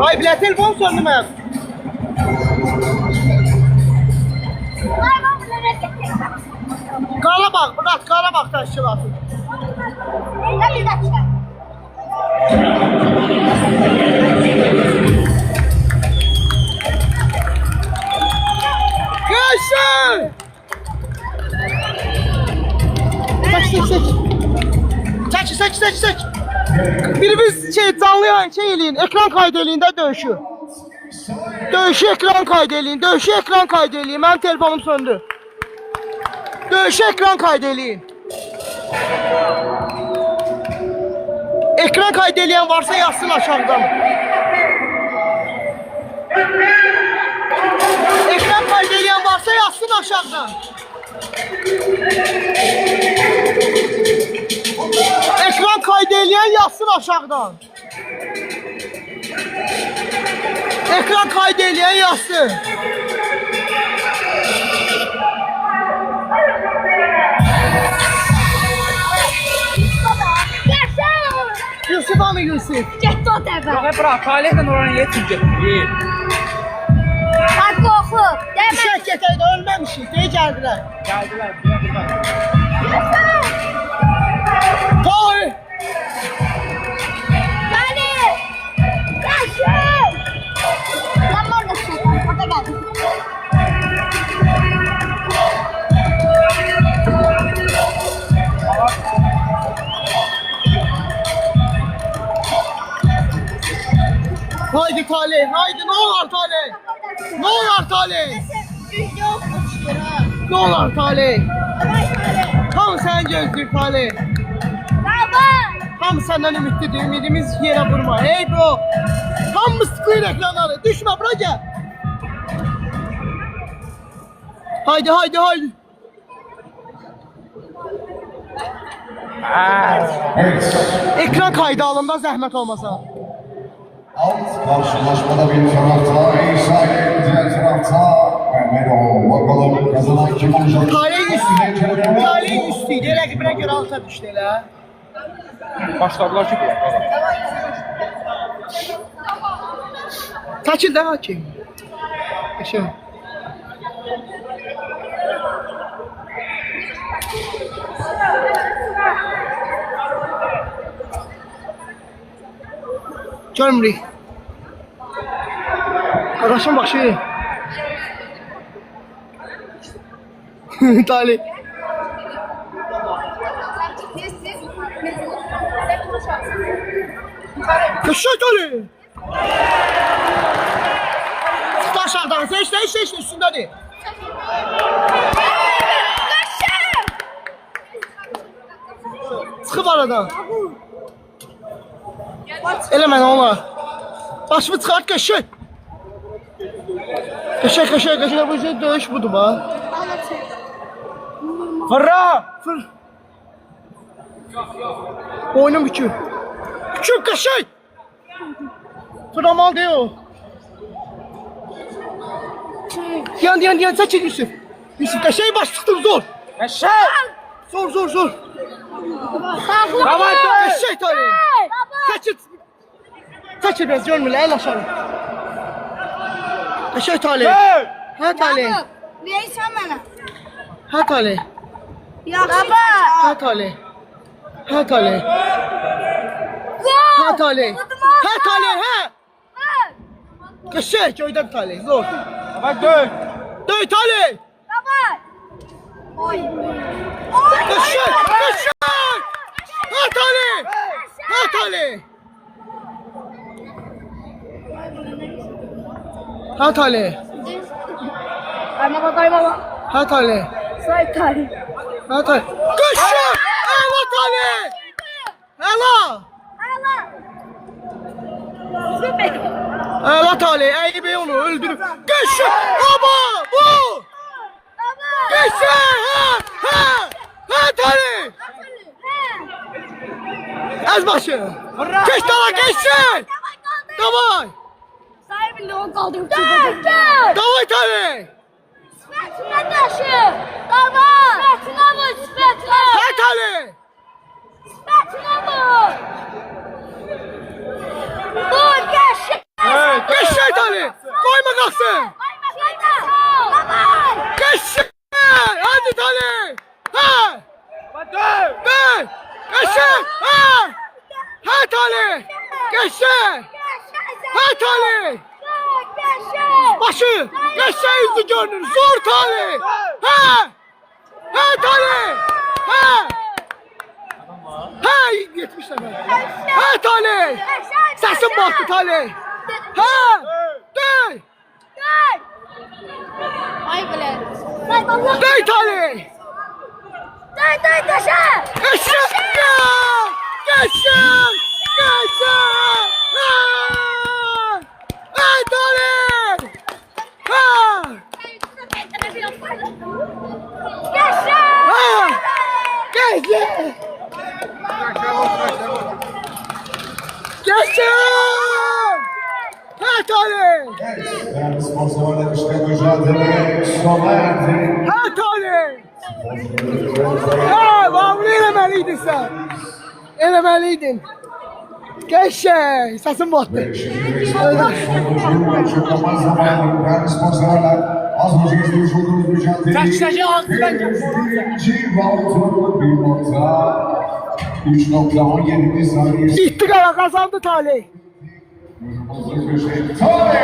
Ay bile telefon söndü ben. Qarabağ, bırak Qarabağ təşkilatı. Geçin! Çək. Birimiz canlı yayın eləyin, ekran kaydı eləyin də döyüşü. Döyüşü ekran kaydı eləyin, mənim telefonum söndü. Döyüşü ekran kaydı eləyin. Ekran kaydı eləyən varsa yazsın aşağıdan. Ekran kaydı eləyən varsa yazsın aşağıdan. Ekran kaydı eləyən yazsın aşağıdan. Ekran kaydı eləyən yazsın. Yusuf hanı Yusuf? Getdi o dəvə. Yox, bırak, Talihlə oranı yetin getdi. Haqqı oxu. Dəvə. Şək getəydə ölməmişik, deyə gəldilər. Gəldilər. Toy! Gəli. Yaşın. Lan orada şeytan. Orada gəldi. Haydi Talih, haydi ne olar Talih? Ne olar Talih? Ne olar Talih? Tam sen gözlük Talih. Tam senden ümitlidir, ümidimiz yere vurma. Hey bro! Tam mı sıkıyın ekranları? Düşme bırak gel. Haydi. Ekran kaydı alında zahmet olmasa. Alt karşılaşmada bir tarafta İsa ile diğer tarafta Mehmetov. Bakalım kazanan kim olacak? Talih üstüydü. Rəqibinə görə alta düşdü elə. Başladılar ki, Çəkil də hakim. Eşə. Görmürük. Qardaşım başı. Talih. Köşək Talih. Çıktı aşağıdan. Seç üstündədir. Çıxıb aradan. Eləmə nə olar. Başımı çıxart köşək. Köşək bu şey döyüş budur bax. Fırra! Fır. Oyunum bükür. Bükür köşək. Fırlamal deyil o. Yan çəkil Yusuf. Yusuf köşəyi baş çıxdır zor. Eşek! Zor. Davay Köşək Talih. Çəkil biraz görmürlər, el aşağı. Köşək Talih. Hə Talih. Neysən mənə? Hə Talih. Yaxşı. Hə Talih. Hə Talih. Hə Talih. Hə Talih, hə. Köşək göydən Talih, zor. Davay dön! Döy Talih. Davay. Oy. Köşək. Hə Talih. Hə Talih. Hə Talih. Qaymama. Hə Talih. Say Talih. Hə Talih. Köşək. Əla Talih. Əla. Süper. Əla Talih, əyib onu öldürüb. Köşək. Baba, bu. Köşək. Hə Talih. Ez başı. Keş dala köşək. Davay. Sahibinde o kaldı. Davay Talih. Svetine taşı. Davay. Svetine vur. Hə Talih. Svetine vur. Tali! Geçse! Ha Tali! Başı! Geçse yüzü görünür! Zor Tali! Ha! Ha Tali! Ha! Ha! 70 sefer! Ha Tali! Sesin baktı Tali! Ha! Dey! Ay böyle. Say Allah. Dey Tali! Day taşı. Geçse! Geçse! Geçse! Ha! Ha Tali! Ha! Yaşa. Ha! Geçse! Geçse! Ha Tali! Değerli spor severler, işte mücadele sona erdi. Ha Tali! Ha! Bağımlı eləməliydin sən. Eləməliydin. Geçse! Səsin batdı. Sonucu açıklama zamanı. Değerli spor severler, az önce izlemiş olduğumuz mücadeleyi birinci round'un 3.17 saniye. Gitti qala, kazandı Tali. Tali!